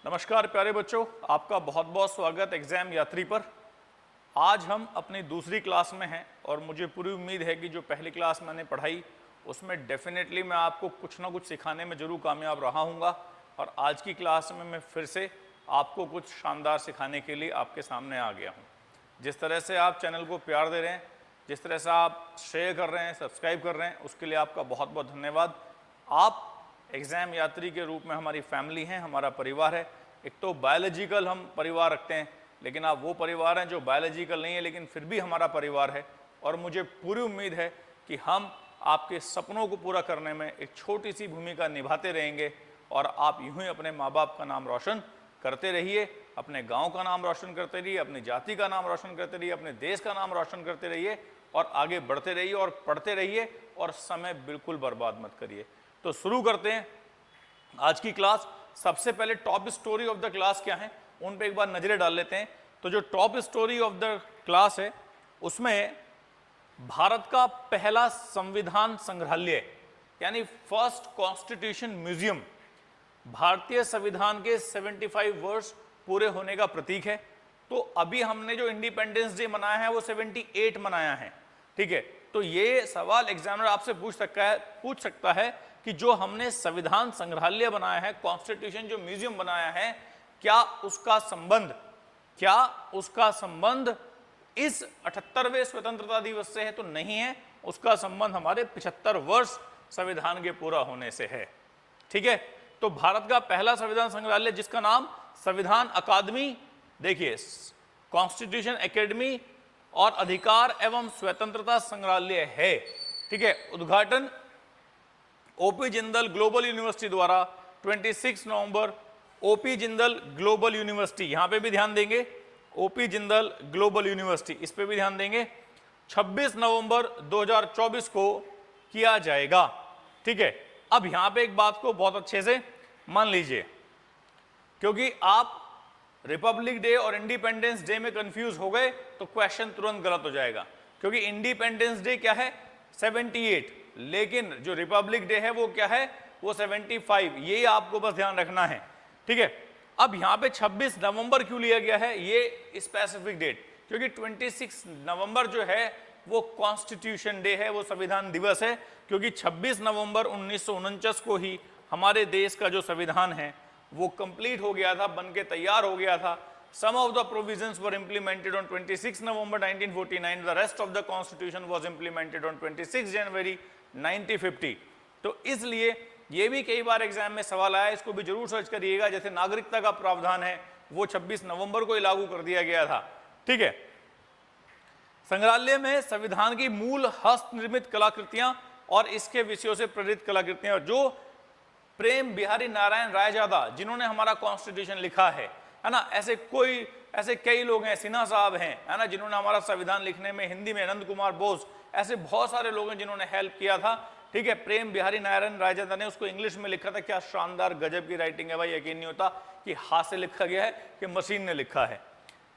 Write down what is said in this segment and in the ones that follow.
नमस्कार प्यारे बच्चों, आपका बहुत बहुत स्वागत एग्जाम यात्री पर। आज हम अपनी दूसरी क्लास में हैं और मुझे पूरी उम्मीद है कि जो पहली क्लास मैंने पढ़ाई उसमें डेफिनेटली मैं आपको कुछ ना कुछ सिखाने में ज़रूर कामयाब रहा हूँगा। और आज की क्लास में मैं फिर से आपको कुछ शानदार सिखाने के लिए आपके सामने आ गया हूँ। जिस तरह से आप चैनल को प्यार दे रहे हैं, जिस तरह से आप शेयर कर रहे हैं, सब्सक्राइब कर रहे हैं, उसके लिए आपका बहुत बहुत धन्यवाद। आप एग्ज़ाम यात्री के रूप में हमारी फैमिली हैं, हमारा परिवार है। एक तो बायोलॉजिकल हम परिवार रखते हैं, लेकिन आप वो परिवार हैं जो बायोलॉजिकल नहीं है लेकिन फिर भी हमारा परिवार है। और मुझे पूरी उम्मीद है कि हम आपके सपनों को पूरा करने में एक छोटी सी भूमिका निभाते रहेंगे और आप यूं ही अपने माँ बाप का नाम रोशन करते रहिए, अपने गाँव का नाम रोशन करते रहिए, अपनी जाति का नाम रोशन करते रहिए, अपने देश का नाम रोशन करते रहिए और आगे बढ़ते रहिए और पढ़ते रहिए और समय बिल्कुल बर्बाद मत करिए। तो शुरू करते हैं आज की क्लास। सबसे पहले top story of the class क्या है उन पे एक बार नजरें डाल लेते हैं। तो जो top story of the class है उसमें भारत का पहला संविधान संग्रहालय यानी फर्स्ट कॉन्स्टिट्यूशन म्यूजियम भारतीय संविधान के 75 वर्ष पूरे होने का प्रतीक है। तो अभी हमने जो इंडिपेंडेंस डे मनाया है वो 78 मनाया है, ठीक है। तो ये सवाल एग्जामिनर आपसे पूछ सकता है कि जो हमने संविधान संग्रहालय बनाया है, कॉन्स्टिट्यूशन जो म्यूजियम बनाया है, क्या उसका संबंध इस 78वें स्वतंत्रता दिवस से है? तो नहीं है, उसका संबंध हमारे 75 वर्ष संविधान के पूरा होने से है, ठीक है। तो भारत का पहला संविधान संग्रहालय जिसका नाम संविधान अकादमी, देखिए कॉन्स्टिट्यूशन एकेडमी और अधिकार एवं स्वतंत्रता संग्रहालय है, ठीक है। उद्घाटन ओपी जिंदल ग्लोबल यूनिवर्सिटी द्वारा 26 नवंबर ओपी जिंदल ग्लोबल यूनिवर्सिटी, यहां पे भी ध्यान देंगे, ओपी जिंदल ग्लोबल यूनिवर्सिटी इस पे भी ध्यान देंगे, 26 नवंबर 2024 को किया जाएगा, ठीक है। अब यहां पे एक बात को बहुत अच्छे से मान लीजिए, क्योंकि आप रिपब्लिक डे और इंडिपेंडेंस डे में कंफ्यूज हो गए तो क्वेश्चन तुरंत गलत हो जाएगा। क्योंकि इंडिपेंडेंस डे क्या है 78, लेकिन जो रिपब्लिक डे है वो क्या है, वो 75। ये आपको बस ध्यान रखना है, ठीक है। अब यहाँ पे 26 नवंबर क्यों लिया गया है ये स्पेसिफिक डेट, क्योंकि 26 नवंबर जो है वो कॉन्स्टिट्यूशन डे है, वो संविधान दिवस है। क्योंकि 26 नवंबर 1949 को ही हमारे देश का जो संविधान है वो कंप्लीट हो गया था, बन के तैयार हो गया था। Some of the provisions were implemented on 26 November 1949. The rest of the Constitution was implemented on 26 January 1950. तो इसलिए ये भी कई बार एग्जाम में सवाल आया, इसको भी जरूर सर्च करिएगा। जैसे नागरिकता का प्रावधान है वो 26 नवंबर को ही लागू कर दिया गया था, ठीक है। संग्रहालय में संविधान की मूल हस्तनिर्मित कलाकृतियां और इसके विषयों से प्रेरित कलाकृतियां, जो प्रेम बिहारी नारायण रायजादा जिन्होंने हमारा कॉन्स्टिट्यूशन लिखा है ना, ऐसे कई लोग हैं, सिन्हा साहब हैं, है ना, जिन्होंने हमारा संविधान लिखने में हिंदी में, नंद कुमार बोस, ऐसे बहुत सारे लोग हैं जिन्होंने हेल्प किया था, ठीक है। प्रेम बिहारी नारायण रायजादा ने उसको इंग्लिश में लिखा था। क्या शानदार गजब की राइटिंग है भाई, यकीन नहीं होता कि हाथ से लिखा गया है कि मशीन ने लिखा है,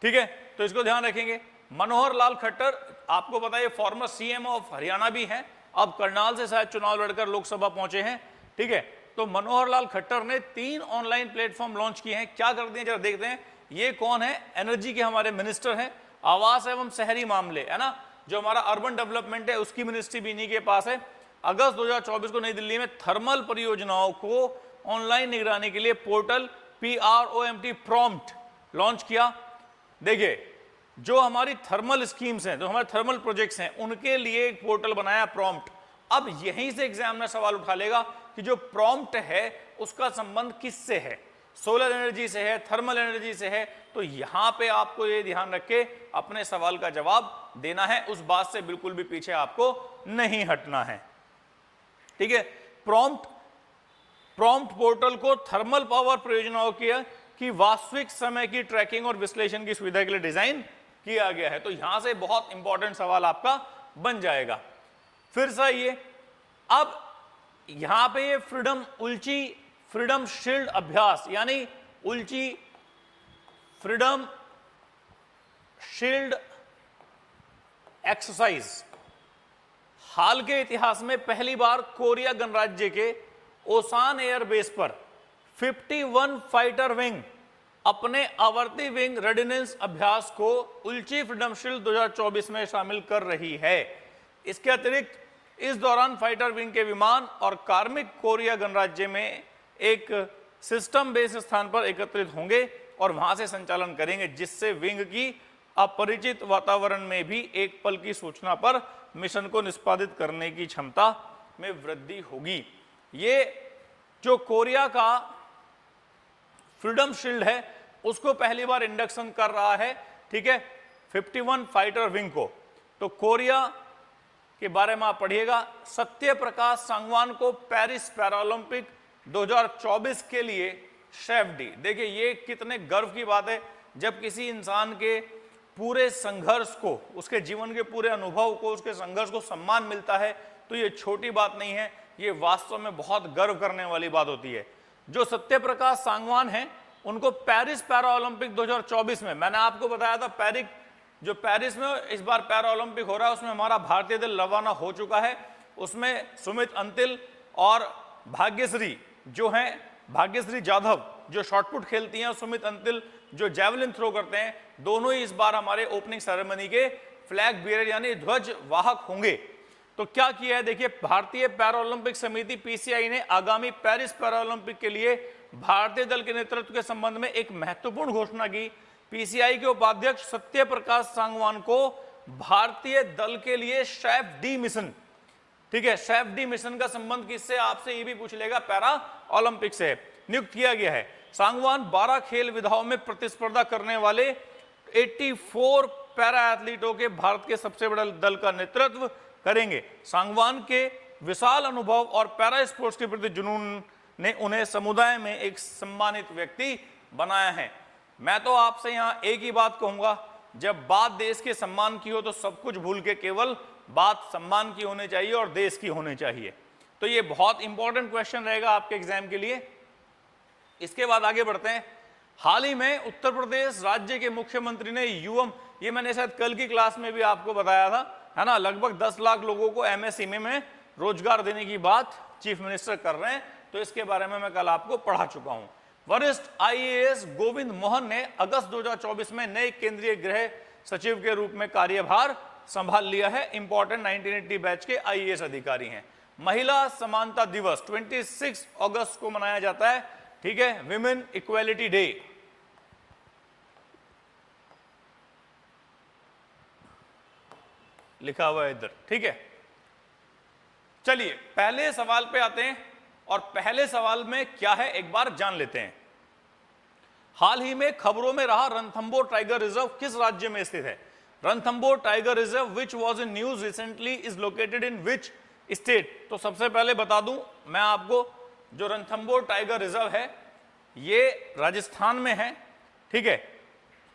ठीक है। तो इसको ध्यान रखेंगे। मनोहर लाल खट्टर, आपको पता है फॉर्मर सीएम ऑफ हरियाणा भी हैं, अब करनाल से शायद चुनाव लड़कर लोकसभा पहुंचे हैं, ठीक है। तो मनोहर लाल खट्टर ने 3 ऑनलाइन प्लेटफॉर्म लॉन्च किए हैं। क्या कर दिए जरा देखते हैं। ये कौन है, एनर्जी के हमारे मिनिस्टर हैं, आवास एवं शहरी मामले, है ना, जो हमारा अर्बन डेवलपमेंट है उसकी मिनिस्ट्री भी इन्हीं के पास है। अगस्त 2024 को नई दिल्ली में थर्मल परियोजनाओं को ऑनलाइन निगरानी के लिए पोर्टल PROMT प्रॉम्प्ट लॉन्च किया। देखिए जो हमारी थर्मल स्कीम्स हैं, जो हमारे थर्मल प्रोजेक्ट्स हैं, उनके लिए एक पोर्टल बनाया प्रॉम्प्ट। अब यहीं से एग्जामिनर सवाल उठा लेगा कि जो प्रॉम्प्ट है उसका संबंध किससे है, सोलर एनर्जी से है, थर्मल एनर्जी से है। तो यहां पे आपको ये ध्यान रख के अपने सवाल का जवाब देना है, उस बात से बिल्कुल भी पीछे आपको नहीं हटना है, ठीक है। प्रॉम्प्ट पोर्टल को थर्मल पावर परियोजनाओं की वास्तविक समय की ट्रैकिंग और विश्लेषण की सुविधा के लिए डिजाइन किया गया है। तो यहां से बहुत इंपॉर्टेंट सवाल आपका बन जाएगा। फिर से ये अब यहां पे ये फ्रीडम शील्ड अभ्यास यानी उल्ची फ्रीडम शील्ड एक्सरसाइज, हाल के इतिहास में पहली बार कोरिया गणराज्य के ओसान एयरबेस पर 51 फाइटर विंग अपने आवर्ती विंग रेडिनेंस अभ्यास को उल्ची फ्रीडम शील्ड 2024 में शामिल कर रही है। इसके अतिरिक्त इस दौरान फाइटर विंग के विमान और कार्मिक कोरिया गणराज्य में एक सिस्टम बेस स्थान पर एकत्रित होंगे और वहां से संचालन करेंगे, जिससे विंग की अपरिचित वातावरण में भी एक पल की सूचना पर मिशन को निष्पादित करने की क्षमता में वृद्धि होगी। ये जो कोरिया का फ्रीडम शील्ड है उसको पहली बार इंडक्शन कर रहा है, ठीक है, 51 फाइटर विंग को। तो कोरिया के बारे में आप पढ़िएगा। सत्य प्रकाश सांगवान को पेरिस पैरालंपिक 2024 के लिए शेफ डी। देखिए ये कितने गर्व की बात है जब किसी इंसान के पूरे संघर्ष को, उसके जीवन के पूरे अनुभव को, उसके संघर्ष को सम्मान मिलता है, तो ये छोटी बात नहीं है, ये वास्तव में बहुत गर्व करने वाली बात होती है। जो सत्य प्रकाश सांगवान हैं उनको पेरिस पैरा ओलंपिक 2024 में, मैंने आपको बताया था पेरिस में इस बार पैरा ओलंपिक हो रहा है, उसमें हमारा भारतीय दल रवाना हो चुका है। उसमें सुमित अंतिल और भाग्यश्री जो हैं, भाग्यश्री जाधव जो शॉटपुट खेलती हैं और सुमित अंतिल जो जैवलिन थ्रो करते हैं, दोनों ही इस बार हमारे ओपनिंग सेरेमनी के फ्लैग बियरर यानी ध्वज वाहक होंगे। तो क्या किया है देखिए, भारतीय पैरा ओलंपिक समिति पीसीआई ने आगामी पेरिस पैरा ओलंपिक के लिए भारतीय दल के नेतृत्व के संबंध में एक महत्वपूर्ण घोषणा की। पीसीआई के उपाध्यक्ष सत्य प्रकाश सांगवान को भारतीय दल के लिए शेफ डी मिशन, ठीक है, शेफ डी मिशन का संबंध किससे, आपसे ये भी पूछ लेगा, पैरा ओलंपिक से नियुक्त किया गया है। सांगवान 12 खेल विधाओं में प्रतिस्पर्धा करने वाले 84 पैरा एथलीटों के भारत के सबसे बड़े दल का नेतृत्व करेंगे। सांगवान के विशाल अनुभव और पैरा स्पोर्ट्स के प्रति जुनून ने उन्हें समुदाय में एक सम्मानित व्यक्ति बनाया है। मैं तो आपसे यहां एक ही बात कहूंगा, जब बात देश के सम्मान की हो तो सब कुछ भूल के केवल बात सम्मान की होनी चाहिए और देश की होनी चाहिए। तो ये बहुत इंपॉर्टेंट क्वेश्चन रहेगा आपके एग्जाम के लिए। इसके बाद आगे बढ़ते हैं। हाल ही में उत्तर प्रदेश राज्य के मुख्यमंत्री ने युवम, ये मैंने शायद कल की क्लास में भी आपको बताया था, है ना, लगभग 10 लाख लोगों को एमएसएमई में रोजगार देने की बात चीफ मिनिस्टर कर रहे हैं। तो इसके बारे में मैं कल आपको पढ़ा चुका हूं। वरिष्ठ आईएएस गोविंद मोहन ने अगस्त 2024 में नए केंद्रीय गृह सचिव के रूप में कार्यभार संभाल लिया है। इंपॉर्टेंट 1980 बैच के आईएएस अधिकारी हैं। महिला समानता दिवस 26 अगस्त को मनाया जाता है, ठीक है, विमेन इक्वालिटी डे। लिखा हुआ है इधर, ठीक है। चलिए पहले सवाल पे आते हैं और पहले सवाल में क्या है एक बार जान लेते हैं। हाल ही में खबरों में रहा रणथंबोर टाइगर रिजर्व किस राज्य में स्थित है? Ranthambore tiger reserve which was in news recently is located in which state? तो सबसे पहले बता दूं मैं आपको, जो रणथंबोर टाइगर रिजर्व है ये राजस्थान में है, ठीक है।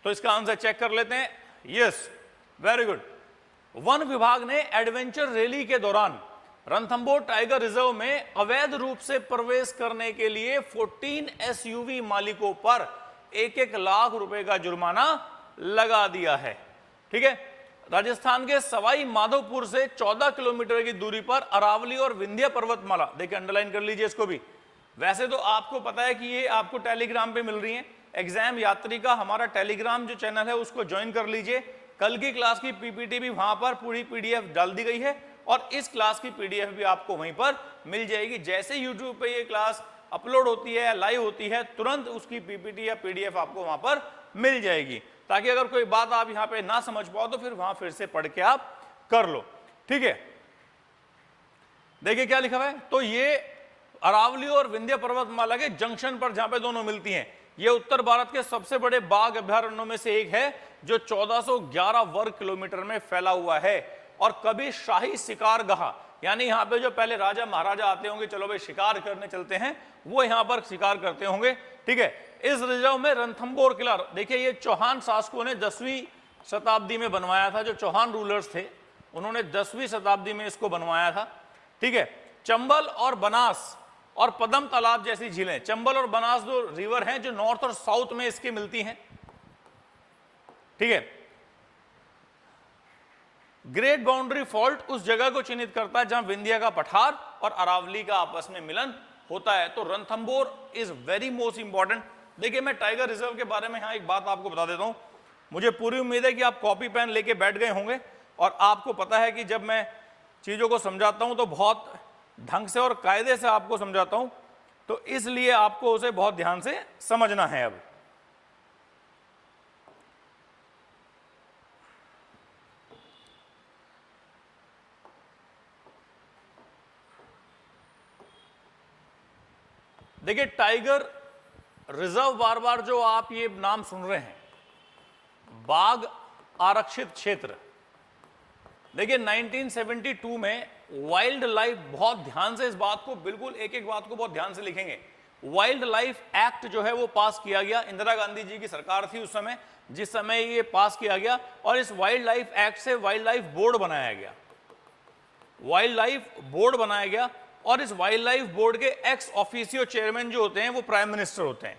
तो इसका आंसर चेक कर लेते हैं। Yes, very good. वन विभाग ने एडवेंचर रैली के दौरान रणथंबोर टाइगर रिजर्व में अवैध रूप से प्रवेश करने के लिए 14 एसयूवी मालिकों पर 1-1 लाख रुपए का जुर्माना लगा दिया है, ठीक है। राजस्थान के सवाई माधोपुर से 14 किलोमीटर की दूरी पर अरावली और विंध्य पर्वतमाला, देखिए अंडरलाइन कर लीजिए इसको भी। वैसे तो आपको पता है कि ये आपको टेलीग्राम पे मिल रही है। एग्जाम यात्री का हमारा टेलीग्राम जो चैनल है उसको ज्वाइन कर लीजिए। कल की क्लास की पीपीटी भी वहां पर पूरी पीडीएफ डाल दी गई है और इस क्लास की पीडीएफ भी आपको वहीं पर मिल जाएगी। जैसे यूट्यूब पे ये क्लास अपलोड होती है, लाइव होती है, तुरंत उसकी पीपीटी या पीडीएफ आपको वहां पर मिल जाएगी, ताकि अगर कोई बात आप यहाँ पे ना समझ पाओ तो फिर वहां फिर से पढ़ के आप कर लो, ठीक है। देखिए क्या लिखा हुआ है, तो ये अरावली और विंध्य पर्वतमाला के जंक्शन पर जहां पे दोनों मिलती हैं, ये उत्तर भारत के सबसे बड़े बाघ अभयारण्यों में से एक है जो 1411 वर्ग किलोमीटर में फैला हुआ है। और कभी शाही शिकार गाह, यानी यहाँ पे जो पहले राजा महाराजा आते होंगे, चलो भाई शिकार करने चलते हैं, वो यहाँ पर शिकार करते होंगे, ठीक है। इस रिजर्व में रणथंबोर किला, देखिए ये चौहान शासकों ने 10वीं शताब्दी में बनवाया था। जो चौहान रूलर्स थे उन्होंने 10वीं शताब्दी में इसको बनवाया था, ठीक है। चंबल और बनास और पदम तालाब जैसी झीलें, चंबल और बनास जो रिवर हैं जो नॉर्थ और साउथ में इसकी मिलती हैं, ठीक है। ग्रेट बाउंड्री फॉल्ट उस जगह को चिन्हित करता है जहां विंध्य का पठार और अरावली का आपस में मिलन होता है। तो Ranthambore is very most important. देखिए मैं टाइगर रिजर्व के बारे में यहाँ एक बात आपको बता देता हूँ। मुझे पूरी उम्मीद है कि आप कॉपी पेन लेके बैठ गए होंगे और आपको पता है कि जब मैं चीज़ों को समझाता हूँ तो बहुत ढंग से और कायदे से आपको समझाता हूँ, तो इसलिए आपको उसे बहुत ध्यान से समझना है। अब देखिए टाइगर रिजर्व, बार बार जो आप ये नाम सुन रहे हैं, बाघ आरक्षित क्षेत्र, देखिए 1972 में वाइल्ड लाइफ, बहुत ध्यान से इस बात को, बिल्कुल एक एक बात को बहुत ध्यान से लिखेंगे, वाइल्ड लाइफ एक्ट जो है वो पास किया गया। इंदिरा गांधी जी की सरकार थी उस समय, जिस समय ये पास किया गया, और इस वाइल्ड लाइफ एक्ट से वाइल्ड लाइफ बोर्ड बनाया गया, वाइल्ड लाइफ बोर्ड बनाया गया। और इस वाइल्ड लाइफ बोर्ड के एक्स ऑफिसियो चेयरमैन जो होते हैं वो प्राइम मिनिस्टर होते हैं।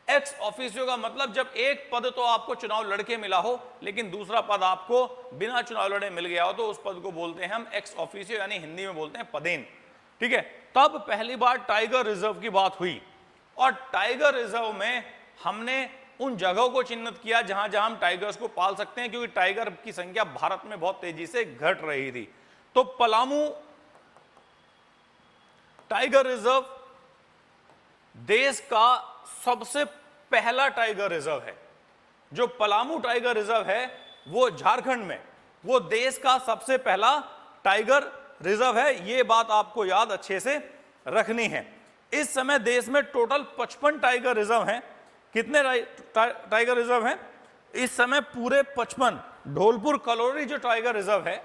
एक्स ऑफिसियो का मतलब जब एक पद तो आपको चुनाव लड़के मिला हो लेकिन दूसरा पद आपको बिना चुनाव लड़े मिल गया हो, तो उस पद को बोलते हैं हम एक्स ऑफिसियो, यानी हिंदी में बोलते हैं पदेन। ठीक है, तब पहली बार टाइगर रिजर्व की बात हुई और टाइगर रिजर्व में हमने उन जगहों को चिन्हित किया जहां जहां हम टाइगर्स को पाल सकते हैं, क्योंकि टाइगर की संख्या भारत में बहुत तेजी से घट रही थी। तो पलामू टाइगर रिजर्व देश का सबसे पहला टाइगर रिजर्व है। जो पलामू टाइगर रिजर्व है वो झारखंड में, वो देश का सबसे पहला टाइगर रिजर्व है। ये बात आपको याद अच्छे से रखनी है। इस समय देश में टोटल 55 टाइगर रिजर्व हैं। कितने टाइगर रिजर्व हैं इस समय? पूरे 55। ढोलपुर कलोरी जो टाइगर रिजर्व है,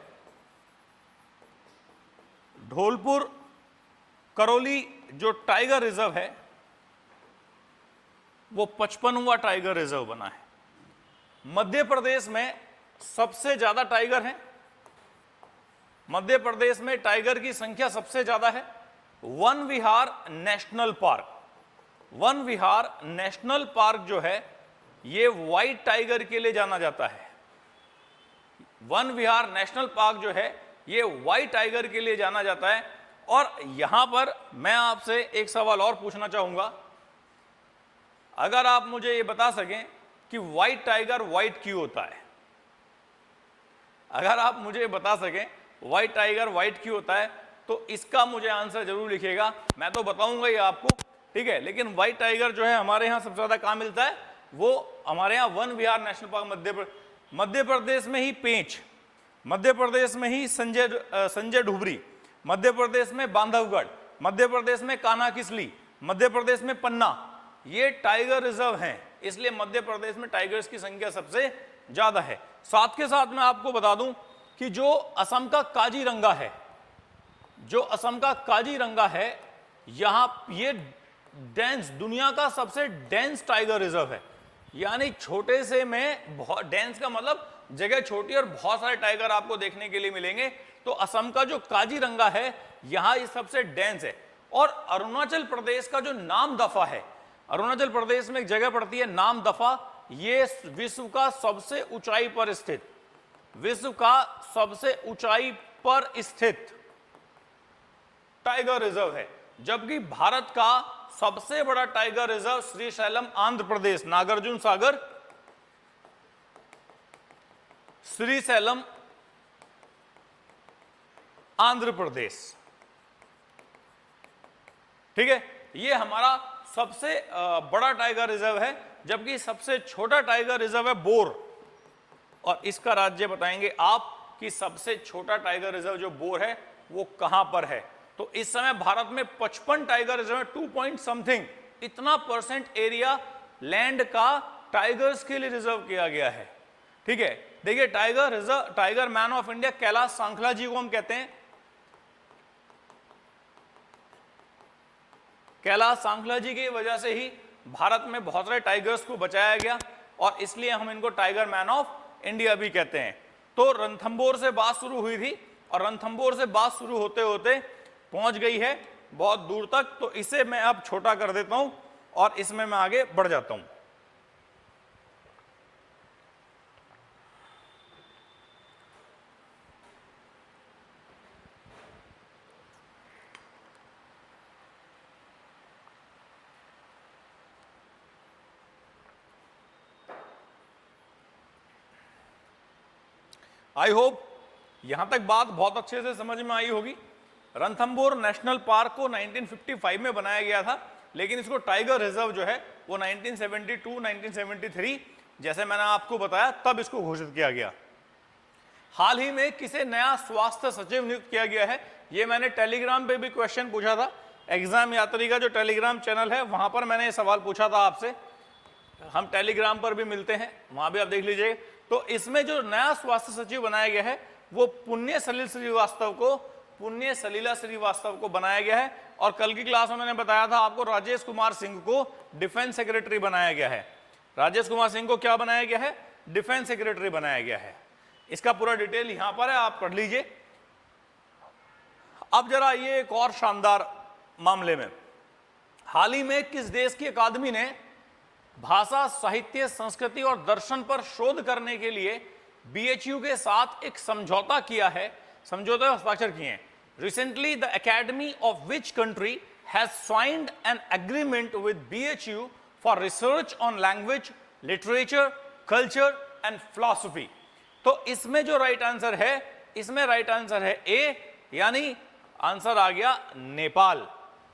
ढोलपुर करौली जो टाइगर रिजर्व है, वो 55वां टाइगर रिजर्व बना है। मध्य प्रदेश में सबसे ज्यादा टाइगर हैं। मध्य प्रदेश में टाइगर की संख्या सबसे ज्यादा है। वन विहार नेशनल पार्क, वन विहार नेशनल पार्क जो है ये व्हाइट टाइगर के लिए जाना जाता है। वन विहार नेशनल पार्क जो है ये व्हाइट टाइगर के लिए जाना जाता है। और यहां पर मैं आपसे एक सवाल और पूछना चाहूंगा, अगर आप मुझे ये बता सकें कि व्हाइट टाइगर व्हाइट क्यों होता है, अगर आप मुझे बता सकें व्हाइट टाइगर व्हाइट क्यों होता है, तो इसका मुझे आंसर जरूर लिखिएगा। मैं तो बताऊंगा ही आपको, ठीक है, लेकिन व्हाइट टाइगर जो है हमारे यहाँ सबसे ज्यादा कहां मिलता है? वो हमारे यहाँ वन विहार नेशनल पार्क मध्य प्रदेश में ही पेंच, मध्य प्रदेश में ही संजय ढुबरी, मध्य प्रदेश में बांधवगढ़, मध्य प्रदेश में कान्हा किसली, मध्य प्रदेश में पन्ना, ये टाइगर रिजर्व हैं। इसलिए मध्य प्रदेश में टाइगर्स की संख्या सबसे ज्यादा है। साथ के साथ मैं आपको बता दूं कि जो असम का काजीरंगा है, जो असम का काजीरंगा है, यहां ये डेंस, दुनिया का सबसे डेंस टाइगर रिजर्व है। यानी छोटे से में बहुत डेंस का मतलब जगह छोटी और बहुत सारे टाइगर आपको देखने के लिए मिलेंगे। तो असम का जो काजीरंगा है यहां ये सबसे डेंस है। और अरुणाचल प्रदेश का जो नामदफा है, अरुणाचल प्रदेश में एक जगह पड़ती है नामदफा, ये विश्व का सबसे ऊंचाई पर स्थित, विश्व का सबसे ऊंचाई पर स्थित टाइगर रिजर्व है। जबकि भारत का सबसे बड़ा टाइगर रिजर्व श्रीशैलम आंध्र प्रदेश, नागार्जुन सागर, श्रीशैलम आंध्र प्रदेश, ठीक है, ये हमारा सबसे बड़ा टाइगर रिजर्व है। जबकि सबसे छोटा टाइगर रिजर्व है बोर, और इसका राज्य बताएंगे आप कि सबसे छोटा टाइगर रिजर्व जो बोर है वो कहां पर है। तो इस समय भारत में 55 टाइगर रिजर्व, 2 पॉइंट समथिंग, इतना % एरिया लैंड का टाइगर्स के लिए रिजर्व किया गया है। ठीक है, देखिए tiger reserve, tiger man of India Kailash Sankhala ji को हम कहते हैं। कैलाश सांखला जी की वजह से ही भारत में बहुत सारे टाइगर्स को बचाया गया और इसलिए हम इनको टाइगर मैन ऑफ इंडिया भी कहते हैं। तो रणथंबोर से बात शुरू हुई थी और रणथंबोर से बात शुरू होते होते पहुंच गई है बहुत दूर तक। तो इसे मैं अब छोटा कर देता हूं और इसमें मैं आगे बढ़ जाता हूं। आई होप यहां तक बात बहुत अच्छे से समझ में आई होगी। रणथंभौर नेशनल पार्क को 1955 में बनाया गया था, लेकिन इसको टाइगर रिजर्व जो है वो 1972 1973 जैसे मैंने आपको बताया तब इसको घोषित किया गया। हाल ही में किसे नया स्वास्थ्य सचिव नियुक्त किया गया है, ये मैंने टेलीग्राम पे भी क्वेश्चन पूछा था। एग्जाम यात्री का जो टेलीग्राम चैनल है वहां पर मैंने ये सवाल पूछा था आपसे, हम टेलीग्राम पर भी मिलते हैं, वहां भी आप देख लीजिए। तो इसमें जो नया स्वास्थ्य सचिव बनाया गया है वो पुण्य सलीला श्रीवास्तव को बनाया गया है। और कल की क्लास में मैंने बताया था आपको राजेश कुमार सिंह को डिफेंस सेक्रेटरी बनाया गया है। राजेश कुमार सिंह को क्या बनाया गया है, डिफेंस सेक्रेटरी बनाया गया है। इसका पूरा डिटेल यहां पर है, आप पढ़ लीजिए। अब जरा ये एक और शानदार मामले में, हाल ही में किस देश की अकादमी ने भाषा, साहित्य, संस्कृति और दर्शन पर शोध करने के लिए बीएचयू के साथ एक समझौता किया है, समझौते पर हस्ताक्षर किए हैं। Recently the academy of which country has signed an agreement with BHU for research on language, literature, culture and philosophy. तो इसमें जो राइट आंसर है, इसमें राइट आंसर है ए, यानी आंसर आ गया नेपाल।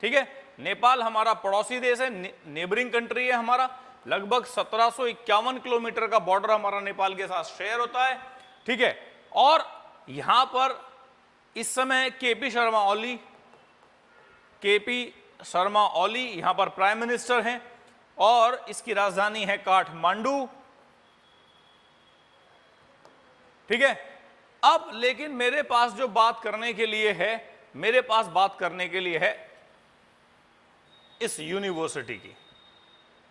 ठीक है, नेपाल हमारा पड़ोसी देश है, नेबरिंग कंट्री है हमारा। लगभग 1751 किलोमीटर का बॉर्डर हमारा नेपाल के साथ शेयर होता है। ठीक है, और यहां पर इस समय केपी शर्मा ओली यहां पर प्राइम मिनिस्टर हैं और इसकी राजधानी है काठमांडू। ठीक है, अब लेकिन मेरे पास जो बात करने के लिए है, मेरे पास बात करने के लिए है इस यूनिवर्सिटी की।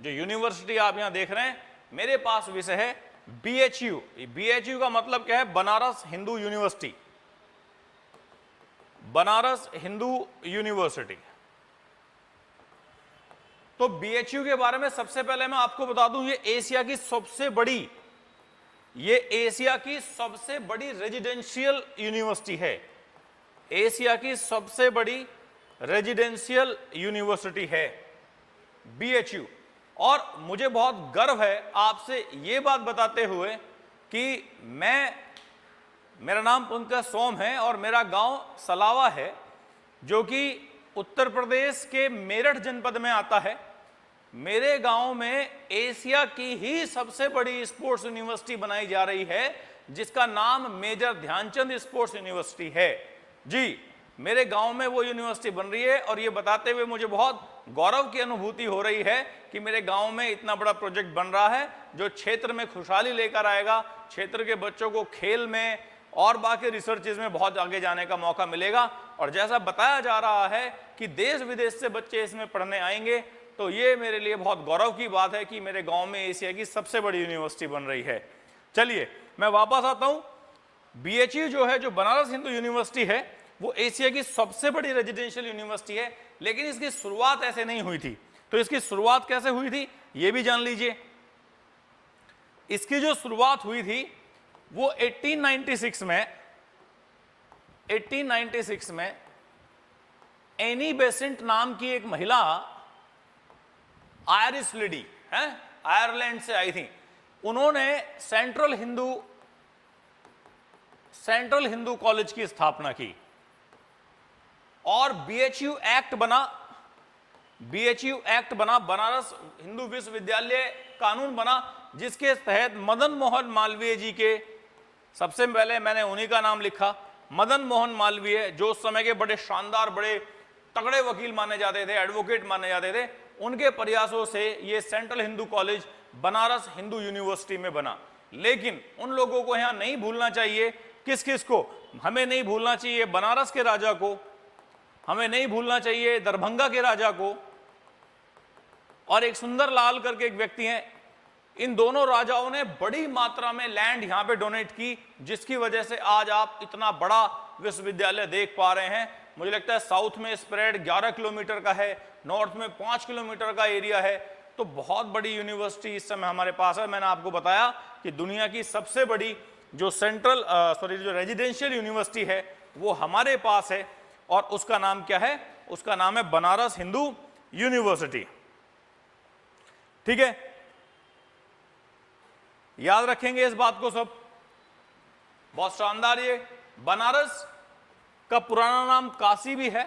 जो यूनिवर्सिटी आप यहां देख रहे हैं, मेरे पास विषय है बीएचयू। बीएचयू का मतलब क्या है, बनारस हिंदू यूनिवर्सिटी, बनारस हिंदू यूनिवर्सिटी। तो बीएचयू के बारे में सबसे पहले मैं आपको बता दूं, ये एशिया की सबसे बड़ी रेजिडेंशियल यूनिवर्सिटी है। एशिया की सबसे बड़ी रेजिडेंशियल यूनिवर्सिटी है बीएचयू। और मुझे बहुत गर्व है आपसे ये बात बताते हुए कि मेरा नाम पुनकस सोम है और मेरा गांव सलावा है, जो कि उत्तर प्रदेश के मेरठ जनपद में आता है। मेरे गांव में एशिया की ही सबसे बड़ी स्पोर्ट्स यूनिवर्सिटी बनाई जा रही है, जिसका नाम मेजर ध्यानचंद स्पोर्ट्स यूनिवर्सिटी है। जी, मेरे गांव में वो यूनिवर्सिटी बन रही है और ये बताते हुए मुझे बहुत गौरव की अनुभूति हो रही है कि मेरे गांव में इतना बड़ा प्रोजेक्ट बन रहा है जो क्षेत्र में खुशहाली लेकर आएगा। क्षेत्र के बच्चों को खेल में और बाकी रिसर्चेज में बहुत आगे जाने का मौका मिलेगा। और जैसा बताया जा रहा है कि देश विदेश से बच्चे इसमें पढ़ने आएंगे, तो ये मेरे लिए बहुत गौरव की बात है कि मेरे गांव में एशिया की सबसे बड़ी यूनिवर्सिटी बन रही है। चलिए मैं वापस आता हूं। बीएचयू जो है, जो बनारस हिंदू यूनिवर्सिटी है, वो एशिया की सबसे बड़ी रेजिडेंशियल यूनिवर्सिटी है, लेकिन इसकी शुरुआत ऐसे नहीं हुई थी। तो इसकी शुरुआत कैसे हुई थी ये भी जान लीजिए। इसकी जो शुरुआत हुई थी वो 1896 में एनी बेसेंट नाम की एक महिला, आयरिश लेडी है, आयरलैंड से आई थी। उन्होंने सेंट्रल हिंदू कॉलेज की स्थापना की और बीएचयू एक्ट बना, बनारस हिंदू विश्वविद्यालय कानून बना, जिसके तहत मदन मोहन मालवीय जी के, सबसे पहले मैंने उन्हीं का नाम लिखा, मदन मोहन मालवीय, जो उस समय के बड़े शानदार, बड़े तगड़े वकील माने जाते थे, एडवोकेट माने जाते थे, उनके प्रयासों से ये central Hindu college Banaras Hindu university में बना। लेकिन उन लोगों को यहां नहीं भूलना चाहिए, किस को हमें नहीं भूलना चाहिए, बनारस के राजा को हमें नहीं भूलना चाहिए, दरभंगा के राजा को, और एक सुंदर लाल करके एक व्यक्ति हैं। इन दोनों राजाओं ने बड़ी मात्रा में लैंड यहां पे डोनेट की, जिसकी वजह से आज आप इतना बड़ा विश्वविद्यालय देख पा रहे हैं। मुझे लगता है साउथ में स्प्रेड 11 किलोमीटर का है, नॉर्थ में 5 किलोमीटर का एरिया है। तो बहुत बड़ी यूनिवर्सिटी इस समय हमारे पास है। मैंने आपको बताया कि दुनिया की सबसे बड़ी जो जो रेजिडेंशियल यूनिवर्सिटी है वो हमारे पास है, और उसका नाम क्या है, उसका नाम है बनारस हिंदू यूनिवर्सिटी। ठीक है, याद रखेंगे इस बात को सब। बहुत शानदार। ये बनारस का पुराना नाम काशी भी है,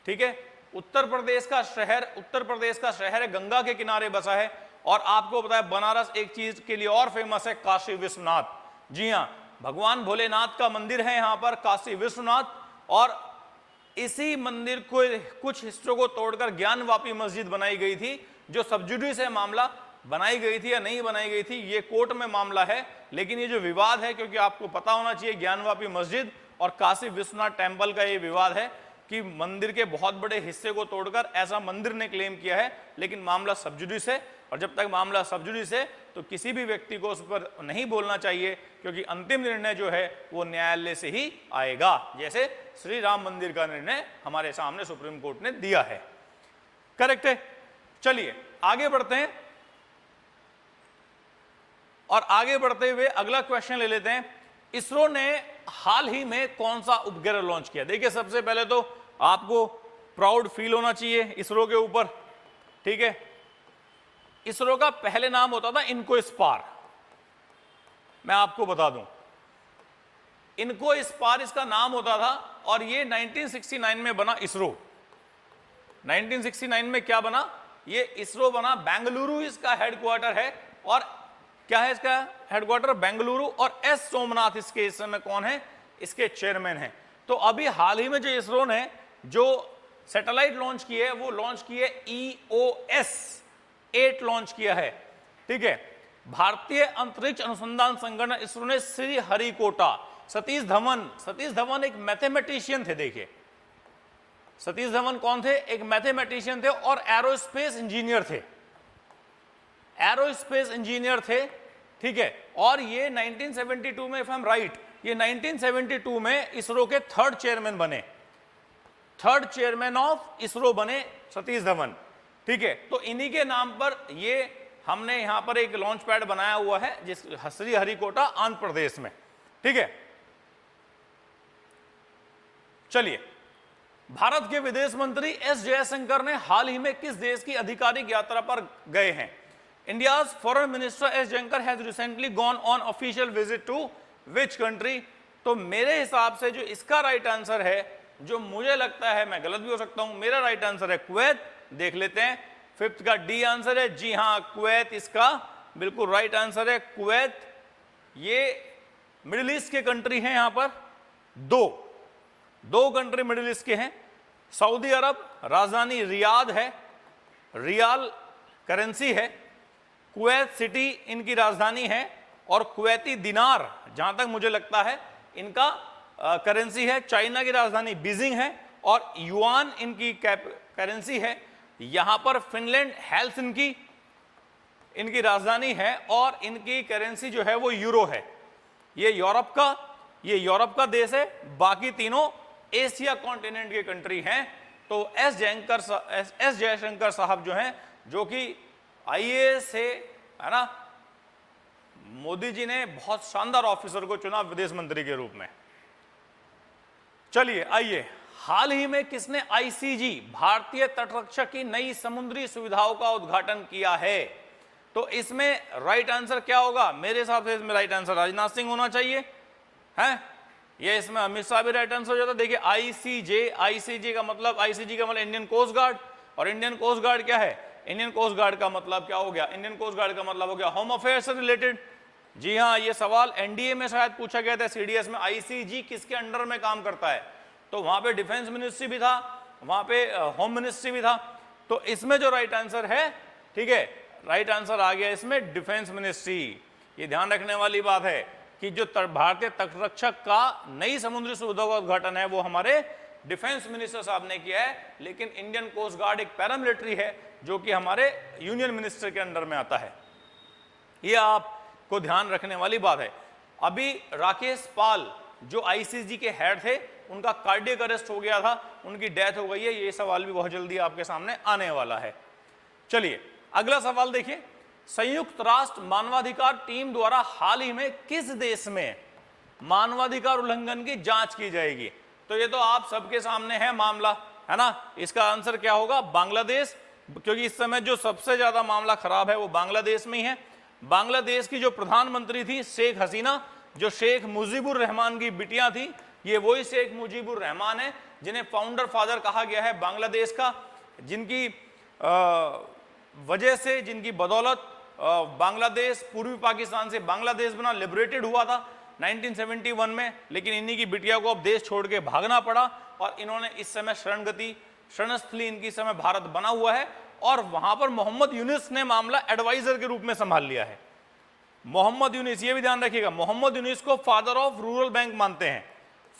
ठीक है। उत्तर प्रदेश का शहर है, गंगा के किनारे बसा है। और आपको पता है बनारस एक चीज के लिए और फेमस है, काशी विश्वनाथ। जी हां, भगवान भोलेनाथ का मंदिर है यहां पर, काशी विश्वनाथ। और इसी मंदिर को कुछ हिस्सों को तोड़कर ज्ञानवापी मस्जिद बनाई गई थी, जो सब्जुडी से मामला बनाई गई थी या नहीं बनाई गई थी ये कोर्ट में मामला है। लेकिन ये जो विवाद है, क्योंकि आपको पता होना चाहिए ज्ञानवापी मस्जिद और काशी विश्वनाथ टेम्पल का ये विवाद है कि मंदिर के बहुत बड़े हिस्से को तोड़कर ऐसा मंदिर ने क्लेम किया है, लेकिन मामला सब्जुडिस है। और जब तक मामला सब्जुडिस है तो किसी भी व्यक्ति को उस पर नहीं बोलना चाहिए, क्योंकि अंतिम निर्णय जो है वो न्यायालय से ही आएगा, जैसे श्री राम मंदिर का निर्णय हमारे सामने सुप्रीम कोर्ट ने दिया है। करेक्ट है। चलिए आगे बढ़ते हैं, और आगे बढ़ते हुए अगला क्वेश्चन ले लेते हैं। इसरो ने हाल ही में कौन सा उपग्रह लॉन्च किया? देखिए, सबसे पहले तो आपको प्राउड फील होना चाहिए इसरो के ऊपर, ठीक है। इसरो का पहले नाम होता था इनको-स्पार, मैं आपको बता दूं, इनको-स्पार इसका नाम होता था। और ये 1969 में बना इसरो। 1969 में क्या बना? ये इसरो बना। बेंगलुरु इसका हेडक्वार्टर है। और क्या है इसका हेडक्वार्टर? बेंगलुरु। और एस सोमनाथ इसके इस समय कौन है? इसके चेयरमैन हैं। तो अभी हाल ही में जो इसरो ने जो सैटेलाइट लॉन्च की है वो लॉन्च की है EOS 8 लॉन्च किया है, ठीक है। भारतीय अंतरिक्ष अनुसंधान संगठन इसरो ने श्री हरिकोटा सतीश धवन एक मैथमेटिशियन थे। देखिए, सतीश धवन कौन थे? एक मैथमेटिशियन थे और एरोस्पेस इंजीनियर थे, ठीक है। और ये 1972 में, इफ आई एम राइट, ये 1972 में इसरो के थर्ड चेयरमैन ऑफ इसरो बने सतीश धवन, ठीक है। तो इन्हीं के नाम पर ये हमने यहां पर एक लॉन्च पैड बनाया हुआ है, जिस श्री हरिकोटा आंध्र प्रदेश में, ठीक है। चलिए, भारत के विदेश मंत्री एस जयशंकर ने हाल ही में किस देश की आधिकारिक यात्रा पर गए हैं? India's foreign minister S Jaishankar has recently gone on official visit to which country? तो मेरे हिसाब से जो इसका राइट आंसर है, जो मुझे लगता है, मैं गलत भी हो सकता हूं, मेरा राइट आंसर है कुवैत। देख लेते हैं, फिफ्थ का डी आंसर है। जी हां, कुवैत इसका बिल्कुल राइट आंसर है, कुवैत। ये मिडिल ईस्ट के कंट्री हैं, यहां पर दो कंट्री मिडिल ईस्ट के हैं। सऊदी अरब, राजधानी रियाद है, रियाल करेंसी है। कुवैत सिटी इनकी राजधानी है, और कुवैती दिनार जहां तक मुझे लगता है इनका करेंसी है। चाइना की राजधानी बीजिंग है, और युआन इनकी करेंसी है। यहां पर फिनलैंड हेल्सिंकी इनकी राजधानी है, और इनकी करेंसी जो है वो यूरो है। ये यूरोप का देश है। बाकी तीनों एशिया कॉन्टिनेंट के कंट्री हैं। तो एस जयशंकर साहब जो हैं, जो कि IAS है ना, मोदी जी ने बहुत शानदार ऑफिसर को चुना विदेश मंत्री के रूप में। चलिए आइए, हाल ही में किसने ICG भारतीय तटरक्षक की नई समुद्री सुविधाओं का उद्घाटन किया है? तो इसमें राइट आंसर क्या होगा? मेरे हिसाब से इसमें राइट आंसर राजनाथ सिंह होना चाहिए, है ये। इसमें अमित शाह भी राइट आंसर हो जाता। देखिए, ICG का मतलब इंडियन कोस्ट गार्ड। और इंडियन कोस्ट गार्ड क्या है? इंडियन कोस्ट गार्ड का मतलब क्या हो गया? इंडियन कोस्ट गार्ड का मतलब हो गया होम अफेयर्स से रिलेटेड। जी हाँ, ये सवाल NDA में शायद पूछा गया था, CDS में। ICG किसके अंडर में काम करता है? तो वहां पे डिफेंस मिनिस्ट्री भी था, वहां पे होम मिनिस्ट्री भी था। तो इसमें जो राइट आंसर है, ठीक है, राइट आंसर आ गया इसमें डिफेंस मिनिस्ट्री। ये ध्यान रखने वाली बात है कि जो भारतीय तटरक्षक का नई समुद्री सुविधा का उद्घाटन है वो हमारे डिफेंस मिनिस्टर साहब ने किया है। लेकिन इंडियन कोस्ट गार्ड एक पैरामिलिट्री है, जो कि हमारे यूनियन मिनिस्टर के अंडर में आता है। ये आपको ध्यान रखने वाली बात है। अभी राकेश पाल जो ICG के हेड थे, उनका कार्डियक अरेस्ट हो गया था, उनकी डेथ हो गई है। ये सवाल भी बहुत जल्दी आपके सामने आने वाला है। चलिए अगला सवाल देखिए, संयुक्त राष्ट्र मानवाधिकार टीम द्वारा हाल ही में किस देश में मानवाधिकार उल्लंघन की जांच की जाएगी? तो ये तो आप सबके सामने है मामला, है ना। इसका आंसर क्या होगा? बांग्लादेश, क्योंकि इस समय जो सबसे ज्यादा मामला खराब है वो बांग्लादेश में ही है। बांग्लादेश की जो प्रधानमंत्री थी शेख हसीना, जो शेख मुजीबुर रहमान की बिटियां थी, ये वही शेख मुजीबुर रहमान है जिन्हें फाउंडर फादर कहा गया है बांग्लादेश का, जिनकी वजह से, जिनकी बदौलत बांग्लादेश पूर्वी पाकिस्तान से बांग्लादेश बना, लिबरेटेड हुआ था 1971 में। लेकिन इन्हीं की बिटिया को अब देश छोड़ के भागना पड़ा और इन्होंने इस समय शरणस्थली इनकी समय भारत बना हुआ है। और वहां पर मोहम्मद यूनिस ने मामला एडवाइजर के रूप में संभाल लिया है। मोहम्मद यूनिस, ये भी ध्यान रखिएगा, मोहम्मद यूनिस को फादर ऑफ रूरल बैंक मानते हैं।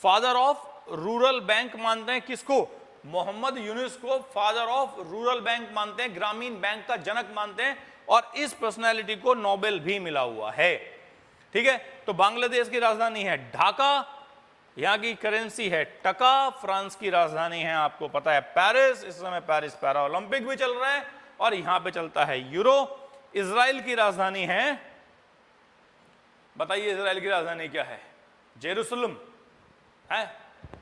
फादर ऑफ रूरल बैंक मानते हैं किसको? मोहम्मद यूनिस को फादर ऑफ रूरल बैंक मानते हैं, ग्रामीण बैंक का जनक मानते हैं। और इस पर्सनैलिटी को नोबेल भी मिला हुआ है। ठीक है, तो बांग्लादेश की राजधानी है ढाका, यहां की करेंसी है टका, फ्रांस की राजधानी है आपको पता है पेरिस, इस समय पेरिस पैरा ओलंपिक भी चल रहा है और यहां पे चलता है यूरो। इजराइल की राजधानी है, बताइए इजराइल की राजधानी क्या है? जेरूसलम है,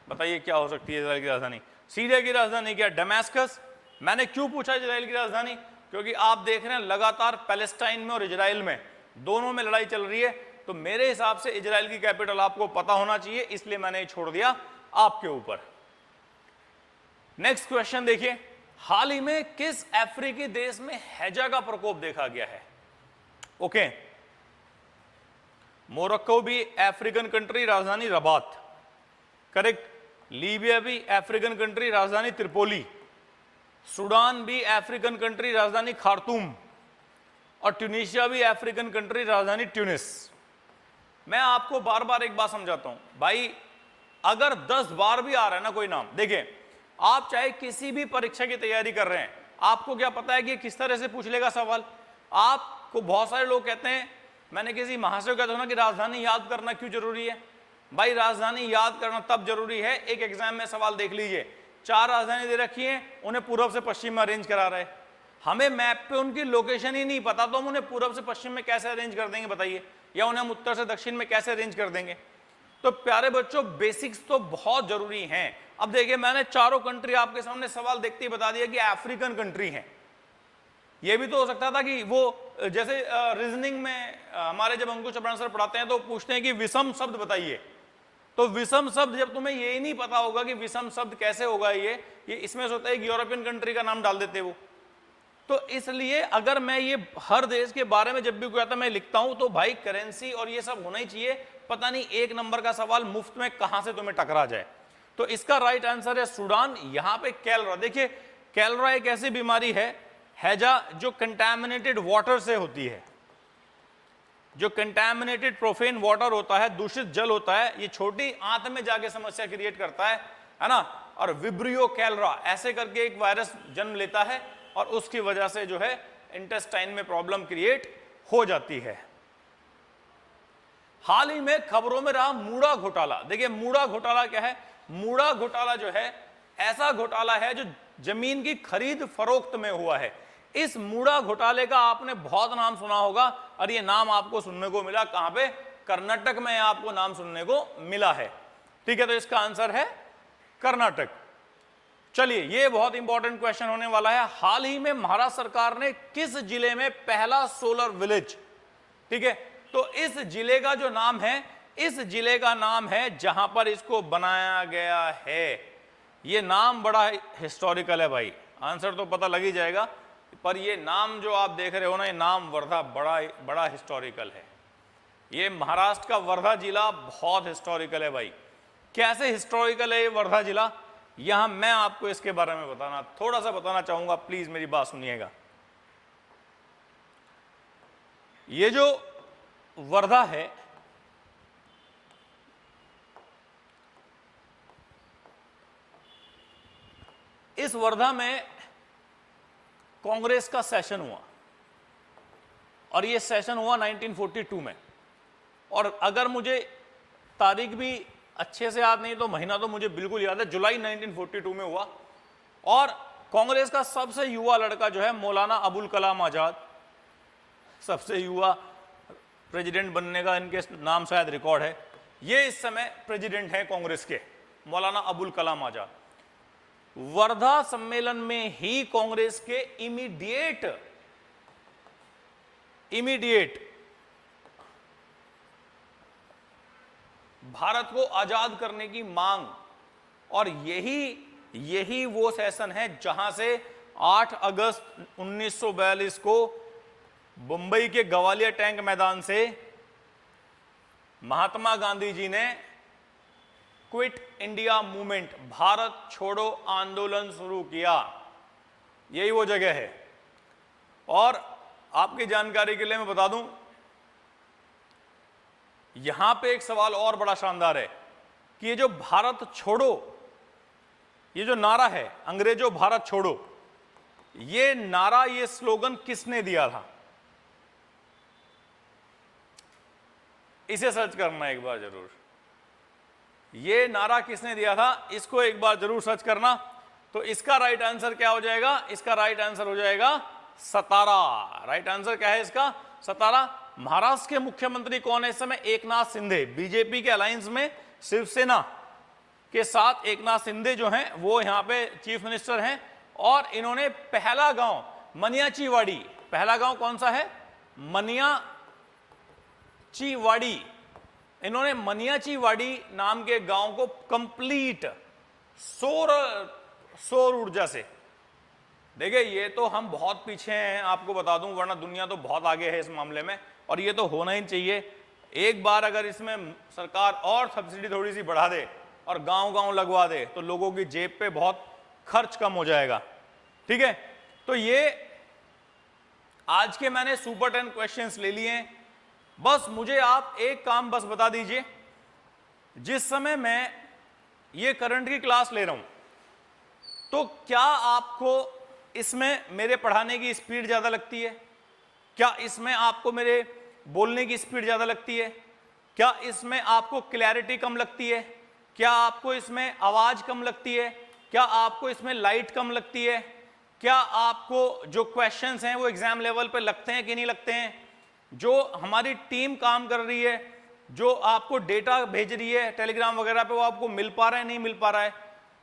बताइए क्या हो सकती है इजराइल की राजधानी? सीरिया की राजधानी क्या? डमास्कस। मैंने क्यों पूछा इजराइल की राजधानी? क्योंकि आप देख रहे हैं लगातार पैलेस्टाइन में और इजराइल में दोनों में लड़ाई चल रही है, तो मेरे हिसाब से इजराइल की कैपिटल आपको पता होना चाहिए, इसलिए मैंने ये छोड़ दिया आपके ऊपर। नेक्स्ट क्वेश्चन देखिए, हाल ही में किस अफ्रीकी देश में हैजा का प्रकोप देखा गया है? ओके, मोरक्को भी अफ्रीकन कंट्री, राजधानी रबात, करेक्ट। लीबिया भी अफ्रीकन कंट्री, राजधानी त्रिपोली। सूडान भी अफ्रीकन कंट्री, राजधानी खार्तूम। और ट्यूनीशिया भी अफ्रीकन कंट्री, राजधानी ट्यूनिस। मैं आपको बार बार एक बात समझाता हूं भाई, अगर 10 बार भी आ रहा है ना कोई नाम, देखिए आप चाहे किसी भी परीक्षा की तैयारी कर रहे हैं, आपको क्या पता है कि किस तरह से पूछ लेगा सवाल। आपको बहुत सारे लोग कहते हैं, मैंने किसी महाशय को कहता हूं ना कि राजधानी याद करना क्यों जरूरी है? भाई राजधानी याद करना तब जरूरी है, एक एग्जाम में सवाल देख लीजिए, 4 राजधानी दे रखी है, उन्हें पूर्व से पश्चिम में अरेंज करा रहे, हमें मैप पे उनकी लोकेशन ही नहीं पता, तो हम उन्हें पूर्व से पश्चिम में कैसे अरेंज कर देंगे बताइए, या उन्हें हम उत्तर से दक्षिण में कैसे अरेंज कर देंगे? तो प्यारे बच्चों, बेसिक्स तो बहुत जरूरी हैं। अब देखिए, मैंने चारों कंट्री आपके सामने सवाल देखते ही बता दिया कि अफ्रीकन कंट्री है। यह भी तो हो सकता था कि वो जैसे रीजनिंग में हमारे जब अंकुश चपराण सर पढ़ाते हैं तो पूछते हैं कि विषम शब्द बताइए, तो विषम शब्द जब तुम्हें ये ही नहीं पता होगा कि विषम शब्द कैसे होगा, ये इसमें से होता है एक यूरोपियन कंट्री का नाम डाल देते वो। तो इसलिए अगर मैं ये हर देश के बारे में जब भी कोई आता मैं लिखता हूं, तो भाई करेंसी और ये सब होना ही चाहिए, पता नहीं एक नंबर का सवाल मुफ्त में कहां से तुम्हें टकरा जाए। तो इसका राइट आंसर है सूडान। यहां पे कैलरा, देखिए कैलरा एक ऐसी बीमारी है हैजा जो कंटामिनेटेड वाटर से होती है, जो कंटामिनेटेड प्रोफेन वाटर होता है, दूषित जल होता है, ये छोटी आंत में जाके समस्या क्रिएट करता है ना। और विब्रियो कैलरा ऐसे करके एक वायरस जन्म लेता है और उसकी वजह से जो है इंटेस्टाइन में प्रॉब्लम क्रिएट हो जाती है। हाल ही में खबरों में रहा मूड़ा घोटाला। देखिए मूड़ा घोटाला क्या है? मूड़ा घोटाला जो है ऐसा घोटाला है जो जमीन की खरीद फरोख्त में हुआ है। इस मूड़ा घोटाले का आपने बहुत नाम सुना होगा, और ये नाम आपको सुनने को मिला कहां पे? कर्नाटक में आपको नाम सुनने को मिला है। ठीक है, तो इसका आंसर है कर्नाटक। चलिए, ये बहुत इंपॉर्टेंट क्वेश्चन होने वाला है। हाल ही में महाराष्ट्र सरकार ने किस जिले में पहला सोलर विलेज, ठीक है, तो इस जिले का जो नाम है, इस जिले का नाम है जहां पर इसको बनाया गया है। ये नाम बड़ा हिस्टोरिकल है भाई, आंसर तो पता लग ही जाएगा, पर ये नाम जो आप देख रहे हो ना, ये नाम वर्धा बड़ा हिस्टोरिकल है। ये महाराष्ट्र का वर्धा जिला बहुत हिस्टोरिकल है भाई। कैसे हिस्टोरिकल है ये वर्धा जिला, यहां मैं आपको इसके बारे में थोड़ा सा बताना चाहूंगा, प्लीज मेरी बात सुनिएगा। ये जो वर्धा है, इस वर्धा में कांग्रेस का सेशन हुआ, और ये सेशन हुआ 1942 में। और अगर मुझे तारीख भी अच्छे से याद नहीं तो महीना तो मुझे बिल्कुल याद है, जुलाई 1942 में हुआ। और कांग्रेस का सबसे युवा लड़का जो है मौलाना अबुल कलाम आजाद, सबसे युवा प्रेसिडेंट बनने का इनके नाम शायद रिकॉर्ड है, ये इस समय प्रेसिडेंट हैं कांग्रेस के, मौलाना अबुल कलाम आजाद। वर्धा सम्मेलन में ही कांग्रेस के इमीडिएट भारत को आजाद करने की मांग, और यही वो सेशन है जहां से 8 अगस्त 1942 को मुंबई के ग्वालियर टैंक मैदान से महात्मा गांधी जी ने क्विट इंडिया मूवमेंट, भारत छोड़ो आंदोलन शुरू किया। यही वो जगह है। और आपकी जानकारी के लिए मैं बता दूं, यहां पे एक सवाल और बड़ा शानदार है कि ये जो भारत छोड़ो, ये जो नारा है अंग्रेजों भारत छोड़ो, ये नारा, ये स्लोगन किसने दिया था? इसे सर्च करना एक बार जरूर। ये नारा किसने दिया था, इसको एक बार जरूर सर्च करना। तो इसका राइट आंसर क्या हो जाएगा? इसका राइट आंसर हो जाएगा सतारा। राइट आंसर क्या है इसका? सतारा। महाराष्ट्र के मुख्यमंत्री कौन है इस समय? एकनाथ शिंदे। बीजेपी के अलायंस में शिवसेना के साथ एकनाथ शिंदे जो हैं वो यहां पे चीफ मिनिस्टर हैं, और इन्होंने पहला गांव मनियाचीवाड़ी, पहला गांव कौन सा है? मनियाचीवाड़ी। इन्होंने मनियाचीवाड़ी नाम के गांव को कंप्लीट सौर ऊर्जा से, देखिए ये तो हम बहुत पीछे हैं आपको बता दूं, वरना दुनिया तो बहुत आगे है इस मामले में, और ये तो होना ही चाहिए। एक बार अगर इसमें सरकार और सब्सिडी थोड़ी सी बढ़ा दे और गांव-गांव लगवा दे तो लोगों की जेब पे बहुत खर्च कम हो जाएगा। ठीक है, तो ये आज के मैंने सुपर 10 क्वेश्चंस ले लिए हैं। बस मुझे आप एक काम बस बता दीजिए, जिस समय मैं ये करंट की क्लास ले रहा हूं तो क्या आपको इसमें मेरे पढ़ाने की स्पीड ज्यादा लगती है? क्या इसमें आपको मेरे बोलने की स्पीड ज्यादा लगती है? क्या इसमें आपको क्लैरिटी कम लगती है? क्या आपको इसमें आवाज कम लगती है? क्या आपको इसमें लाइट कम लगती है? क्या आपको जो क्वेश्चंस हैं वो एग्जाम लेवल पे लगते हैं कि नहीं लगते हैं? जो हमारी टीम काम कर रही है, जो आपको डेटा भेज रही है टेलीग्राम वगैरह पे, वो आपको मिल पा रहा है नहीं मिल पा रहा है?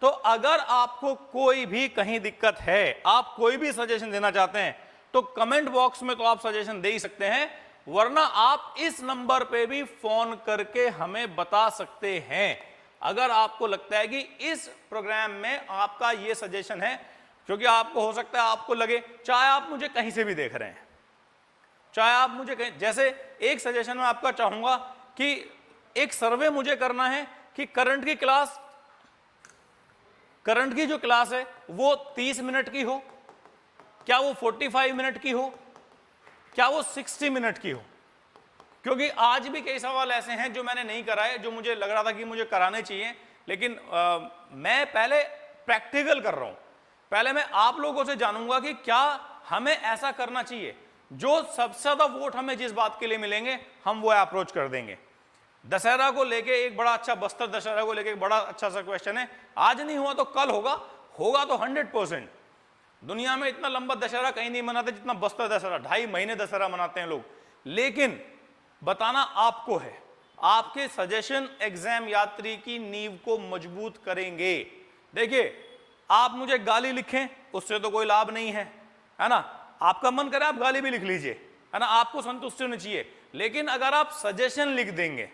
तो अगर आपको कोई भी कहीं दिक्कत है, आप कोई भी सजेशन देना चाहते हैं तो कमेंट बॉक्स में तो आप सजेशन दे ही सकते हैं, वरना आप इस नंबर पे भी फोन करके हमें बता सकते हैं अगर आपको लगता है कि इस प्रोग्राम में आपका ये सजेशन है। क्योंकि आपको हो सकता है आपको लगे, चाहे आप मुझे कहीं से भी देख रहे हैं, चाहे आप मुझे कहीं, जैसे एक सजेशन मैं आपका चाहूंगा कि एक सर्वे मुझे करना है कि करंट की जो क्लास है वो 30 मिनट की हो, क्या वो 45 मिनट की हो, क्या वो 60 मिनट की हो? क्योंकि आज भी कई सवाल ऐसे हैं जो मैंने नहीं कराए, जो मुझे लग रहा था कि मुझे कराने चाहिए, लेकिन मैं पहले प्रैक्टिकल कर रहा हूं। पहले मैं आप लोगों से जानूंगा कि क्या हमें ऐसा करना चाहिए, जो सबसे ज्यादा वोट हमें जिस बात के लिए मिलेंगे हम वो अप्रोच कर देंगे। दशहरा को लेके एक बड़ा अच्छा, बस्तर दशहरा को लेके एक बड़ा अच्छा सा क्वेश्चन है, आज नहीं हुआ तो कल होगा, होगा तो 100%। दुनिया में इतना लंबा दशहरा कहीं नहीं मनाते जितना बस्तर दशहरा, 2.5 महीने दशहरा मनाते हैं लोग। लेकिन बताना आपको है, आपके सजेशन एग्जाम यात्री की नींव को मजबूत करेंगे। देखिए, आप मुझे गाली लिखें उससे तो कोई लाभ नहीं है, है ना? आपका मन करे आप गाली भी लिख लीजिए, है ना, आपको संतुष्टि होनी चाहिए। लेकिन अगर आप सजेशन लिख देंगे,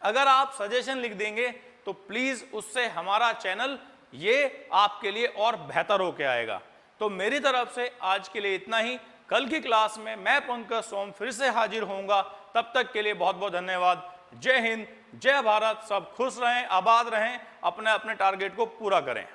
अगर आप सजेशन लिख देंगे तो प्लीज उससे हमारा चैनल ये आपके लिए और बेहतर होके आएगा। तो मेरी तरफ से आज के लिए इतना ही। कल की क्लास में मैं पंकज सोम फिर से हाजिर होऊंगा। तब तक के लिए बहुत बहुत धन्यवाद। जय हिंद, जय भारत। सब खुश रहें, आबाद रहें, अपने अपने टारगेट को पूरा करें।